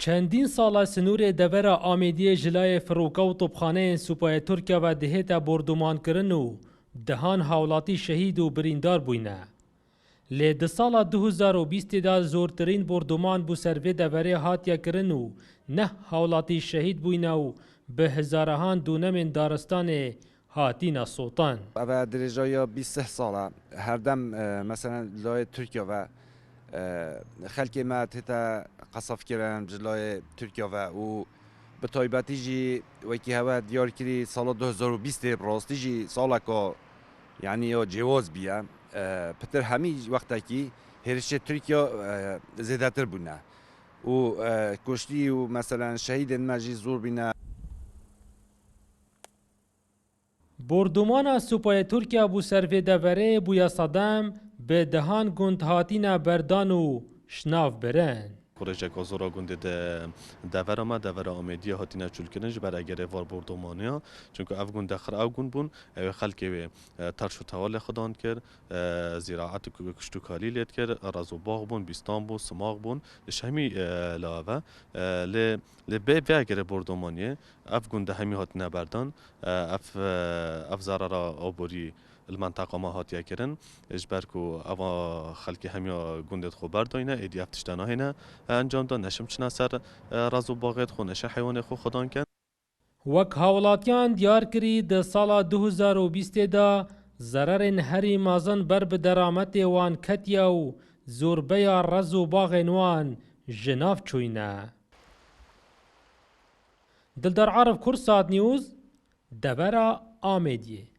چندین سالا سنور devera Amêdiyê jilayê firoka û topxaneyên Supayê Tirkiye ve dihête bordûmankirin û dihan hawlatî şehîd û birîndar bûyne. Lê di sala 2020 de zortirîn bordûman bû ser vê deverê hatiye kirin û neh hawlatî şehîd bûyne û bi hezarahan dûnemên daristanê hatîne sotan. Ev derêjaya 20 sala herdem mesela layê Tirkiye ve xelkê me tête qesefkirin ji layê Tirkiye ve û bi taybetî jî wekî heve diyar kirî sala 2020 rastî jî saleka yani ya cêwaz bîye pitir hemî wextekî hêrişê Tirkiye zêdetir bûne û kuştî û mesela şehîdên me jî zor bîne. Bordûmana Supayê Tirkiye bû ser vê deverê bûye sedem bi dihan gund hatîne berdan û şinavbirin. Projeka zora gundê de devera me devera Amêdiyê hatîne çûlkirin ji ber egerê var bordûmaniya çünkü ev gund dexir ew gund bûn ew ê xelkê wê terş û tewalê xidan kir zîraet û kuştûkalî lêt kir raz û bax bûn bîstan bûn simaq bûn ji hemî lave lê bê vê egerê bordûmaniyê ev gund de hemî hatine berdan ev zarara aborî المنطقه ما هاتیه کرن اجبر کو اوا خلکی همیا گندت خو برداینه ایدیاف تشتنا هینه انجام داد نشم چنا سر رازو باغت خو نشه حیوان خو خدان کن وک هاولاتیان دیار کری د سالا 2020 دا ضررین هری مازن بر به درامت وان کتیا و زوربیا رزو باغین وان جناف چوینه دلدار عرب کرسات نیوز دبرا آمیدیه